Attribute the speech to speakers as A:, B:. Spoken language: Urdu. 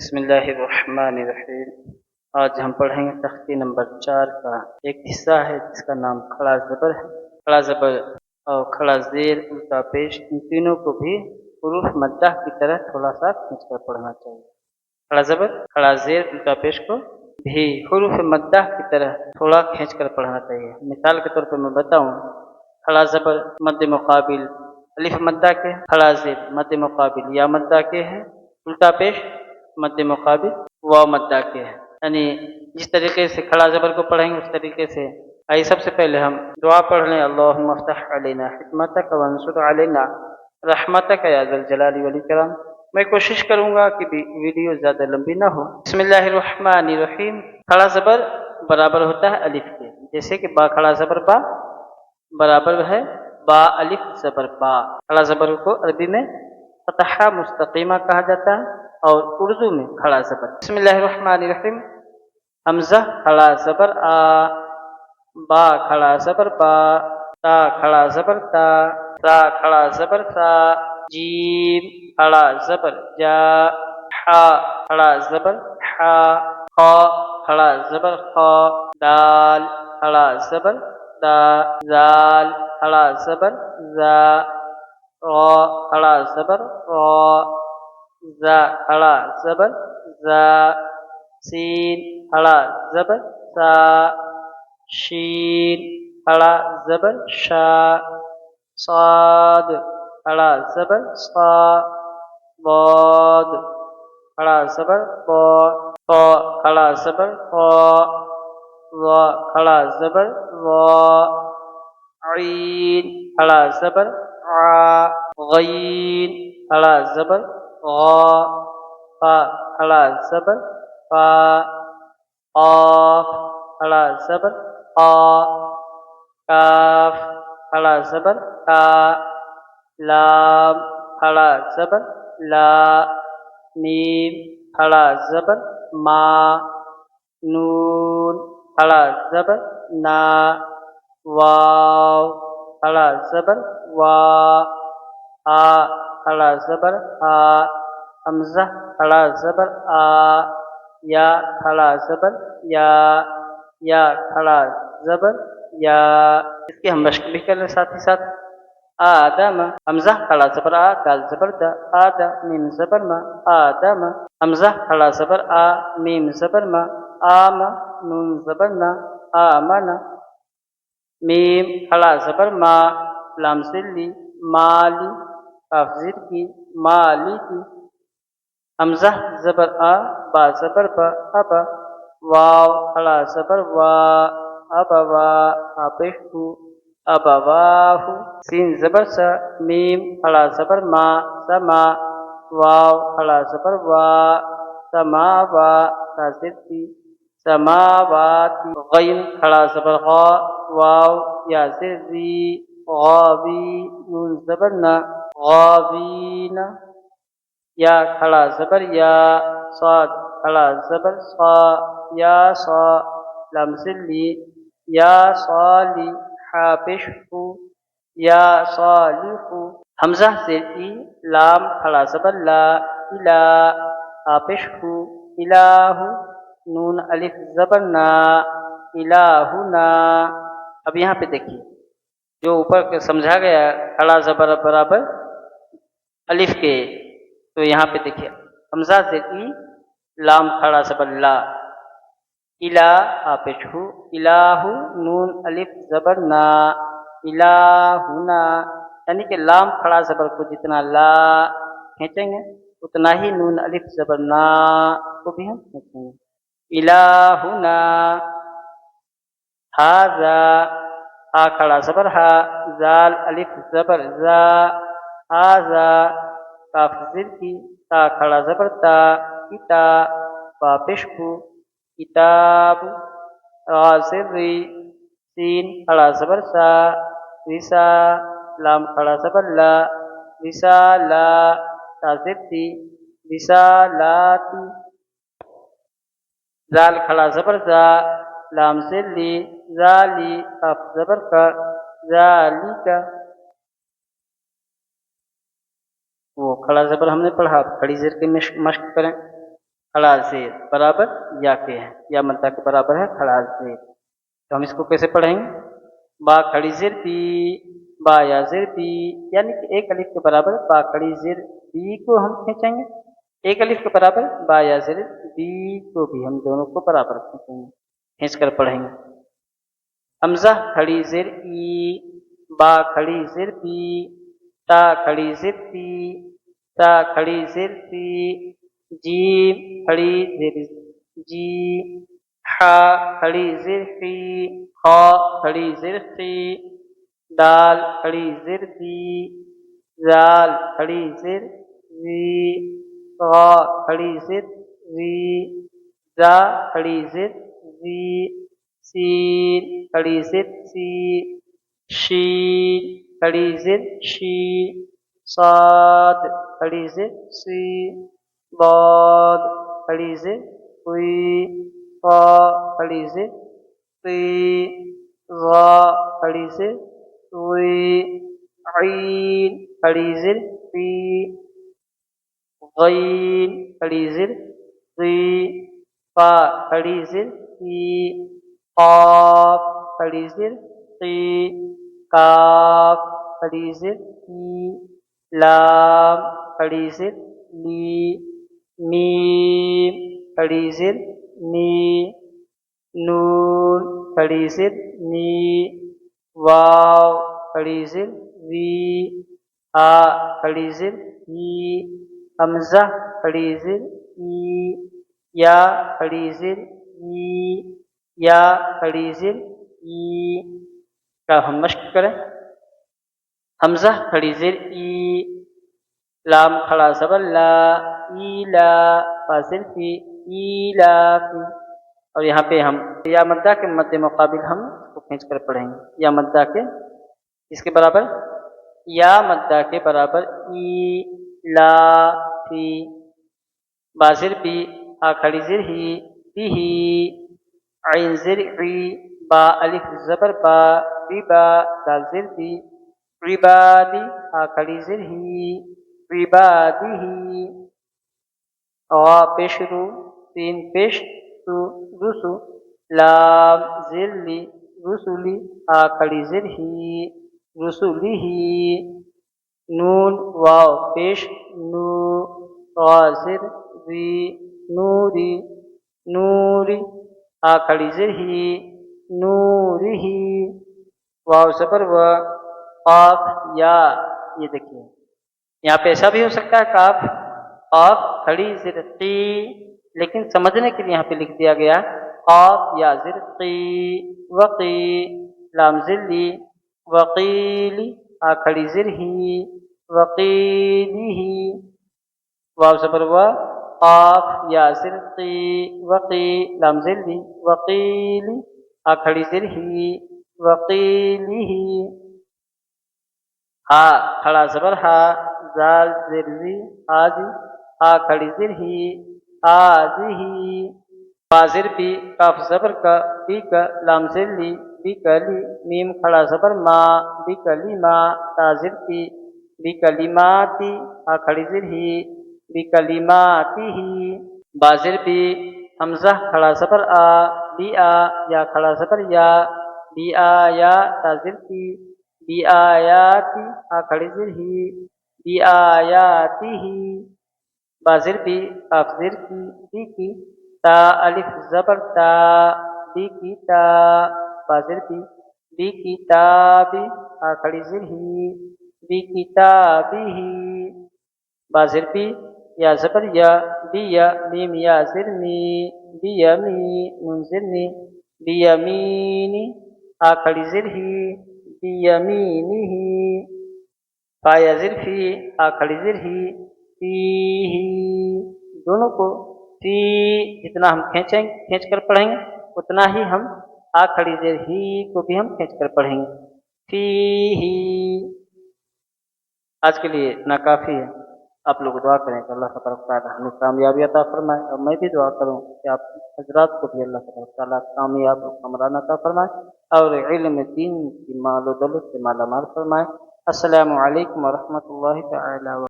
A: بسم اللہ الرحمن الرحیم۔ آج ہم پڑھیں گے تختی نمبر 4 کا ایک حصہ ہے جس کا نام کھڑا زبر ہے۔ کھڑا زبر اور کھڑا زیر الٹا پیش ان تینوں کو بھی حروف مدہ کی طرح تھوڑا سا کھینچ کر پڑھنا چاہیے۔ کھڑا زبر کھڑا زیر الٹا پیش کو بھی حروف مدہ کی طرح تھوڑا کھینچ کر پڑھنا چاہیے۔ مثال کے طور پر میں بتاؤں، کھڑا زبر مد مقابل الف مدہ کے، کھڑا زیر مد مقابل یا مدہ کے ہے، الٹا پیش مد مقابل واو مدہ کے ہے۔ یعنی جس طریقے سے کھڑا زبر کو پڑھیں گے اس طریقے سے آئیے سب سے پہلے ہم دعا پڑھ لیں۔ اللہم افتح علینا حکمتک وانصر علینا رحمتک یا ذا الجلال والاکرام۔ میں کوشش کروں گا کہ ویڈیو زیادہ لمبی نہ ہو۔ بسم اللہ الرحمن الرحیم۔ کھڑا زبر برابر ہوتا ہے الف کے، جیسے کہ با کھڑا زبر با برابر ہے با الف زبر با۔ کھڑا زبر کو عربی میں فتحہ مستقیمہ کہا جاتا ہے اور اردو میں کھڑا زبر۔ بسم اللہ الرحمن الرحیم۔ حمزہ کھڑا زبر آ، با کھڑا زبر با، تا کھڑا زبر تا، تا کھڑا زبر تا، جیم کھڑا زبر جا، حا کھڑا زبر حا، خا کھڑا زبر خا، دال کھڑا زبر دا، زال کھڑا زبر زا، را کھڑا زبر را، زا کھڑا زبر زا، سین کھڑا زبر سا، شین کھڑا زبر شا، صاد کھڑا زبر صا، ضاد کھڑا زبر ضا، طا کھڑا زبر طا، ظا کھڑا زبر ظا، عین کھڑا زبر عا، غین کھڑا زبر غا، فا کھڑا زبر فا، قاف کھڑا زبر قا، کاف کھڑا زبر کا، لام کھڑا زبر لا، میم کھڑا زبر ما، نون کھڑا زبر نا، واو کھڑا زبر وا، آ کھڑا زبر آ، حمزہ کھڑا زبر آ، یا کھڑا زبر یا کھڑا زبر یا۔ اس کی ہم مشق بھی کر لیں ساتھ ہی ساتھ۔ آدم حمزہ کھڑا زبر آ، دال زبر دا، آدا میم زبر ما، آدم حمزہ کھڑا زبر آ، میم زبر ما، آم نون زبر نا، آمنا، میم کھڑا زبر ما، لام سلی مالی، کاف زیر کی مالی کی، حمزہ زبر آ، با زبر با، ابا، واو کھڑا زبر وا، ابا وا، آپش ہو، ابا واہ، سین زبر سا، میم کھڑا زبر ما، سما، واو کھڑا زبر وا، سما وا، تاثر کی سماواتی، غین کھڑا زبر غا، واو یا زی، غاوی نون زبر نا، غاوینا، یا کھڑا زبر یا، صاد کھڑا زبر صا، یا صا، لام سلی یا صالی، حافش ہو، یا صالح، حمزہ زیر ای، لام کھڑا زبر لا، الا، حافش ہو، الہ، نون الف زبر نا، الہنا۔ اب یہاں پہ دیکھیے جو اوپر سمجھا گیا کھڑا زبر برابر الف کے، تو یہاں پہ دیکھیے حمزہ زیر ای، لام کھڑا زبر لا، الہ آپش ہو، الہ نون الف زبر نا، الہنا، یعنی کہ لام کھڑا زبر کو جتنا لا کھینچیں گے اتنا ہی نون الف زبر نا کو بھی ہم کھینچیں گے، الہنا۔ ہاذا ہا کھڑا زبر ہا، زال الف زبر زا، ہاذا، کاف زیر کی، تا کھڑا زبر تا، کتا، واپش کو، کتاب، غازری، سین کھڑا زبر سا، رسا، لام کھڑا زبر لا، رسالا، تاثر تی، رسالاتی، زال کھڑا زبر زا، لام سے لی، زالی، کاف زبر کا، زالی کا۔ وہ کھڑا زبر ہم نے پڑھا، کھڑی زیر کی مشق کریں۔ کھڑا زیر برابر یا کے ہے، یا مدہ کے برابر ہے کھڑا زیر. تو ہم اس کو کیسے پڑھیں گے؟ با کھڑی زیر بی، با یا زیر بی، یعنی کہ ایک الف کے برابر با کھڑی زیر بی کو ہم کھینچیں گے، ایک الف کے برابر با یا زیر بی کو بھی ہم دونوں کو برابر کھینچیں گے، کھینچ کر پڑھیں گے. حمزہ کھڑی زیر ای، با کھڑی زیر بی، تا کھڑی زیر تی، تا کھڑی زیر تی، جیم کھڑی زیر جی، حا کھڑی زیر خی، خا کھڑی زیر خی، دال کھڑی زیر دی، زال کھڑی زیر زی، غا کھڑی زیر زی، زا کھڑی زیر زی، سین کھڑی زیر سی، شین کھڑی زیر شی، صاد کھڑی زیر سی، ضاد کھڑی زیر قی، قا کھڑی زیر قی، ضا کھڑی زیر غی، عین کھڑی زیر قی، غین کھڑی زیر غی، فا کھڑی زیر قی، قاف کھڑی زیر قی، کاف کھڑی زیر کی، لام کھڑی زیر لی، میم کھڑی زیر نی، نون کھڑی زیر نی، واو کھڑی زیر وی، آ کھڑی زیر ای، حمزہ کھڑی زیر ای، یا کھڑی زیر ای، یا کھڑی زیر ای. کا ہم مشق کریں. حمزہ کھڑی زیر ای، لام کھڑا زبر لا، ایلا، فا زیر فی، ایلا فی. اور یہاں پہ ہم یا مدہ کے مد مقابل ہم اس کو کھینچ کر پڑھیں گے. یا مدہ کے اس کے برابر، یا مدہ کے برابر ای لا فی، با زیر بی، آ کھڑی زیر ہی، بی ہی، عین زیر عی، با الف زبر با، ربا دال زیر دی، عبادی، آ کھڑی زیر ہی، عبادی ہی، غا پیش رو، سین پیش سو، رسو، لام زیر لی، رسولی، آ کھڑی زیر ہی، رسولی ہی، نون واو پیش نو، غا زیر ری، نوری، نوری، آ کھڑی زیر ہی، نوری ہی، واو زبر و، قاف یا. یہ دیکھیے یہاں پہ ایسا بھی ہو سکتا ہے کاف قاف کھڑی زیر قی، لیکن سمجھنے کے لیے یہاں پہ لکھ دیا گیا قاف یا زیر قی، وقی، لام زیر لی، وقیلی، آ کھڑی زیر ہی، وقیلی ہی، واو زبر و، قاف یا زیر قی، وقی، لام زیر لی، وقیلی، آ کھڑی زیر ہی، وقیلی ہی، ہا کھڑا زبر ہا، زال زیر زی، آزی، آ کھڑی زیر ہی، آزی ہی، با زیر بی، کاف زبر کا، بی کا، لام زیر لی، بی کا لی، میم کھڑا زبر ما، بی کا لی ما، تا زیر تی، بی کا لیماتی، آ کھڑی زیر ہی، بی کلیماتی ہی، با زیر بی، حمزہ کھڑا زبر آ، بی آ، یا کھڑا زبر یا، بی آ یا، تا زیر تی، بی آیاتی، آ کھڑی زیر ہی، بی آیاتی ہی، با زیر بی، کاف زیر کی، بی کی، تا الف زبر تا، بی کی تا، با زیر بی، بی کی تابی، آ کھڑی زیر ہی، بی کتابی ہی، با زیر بی، یا زبر یا، بی یا، میم یا زیر می، بی یمی، نون زیر نی، بی یمینی، آ کھڑی زیر ہی، بی یمینی ہی، فا یا زیر فی، آ کھڑی زیر ہی، فی ہی. دونوں کو فی جتنا ہم کھینچ کر پڑھیں گے اتنا ہی ہم آ کھڑی زیر ہی کو بھی ہم کھینچ کر پڑھیں گے. فی ہی. آج کے لیے اتنا کافی ہے. آپ لوگ دعا کریں کہ اللہ تبارک و تعالی ہمیں کامیابی عطا فرمائے، اور میں بھی دعا کروں کہ آپ حضرات کو بھی اللہ تبارک و تعالی کامیاب و کامران عطا فرمائے، اور علم دین کی مال و دولت سے مالا مال فرمائے. السلام علیکم ورحمۃ اللہ تعالی وبرکاتہ.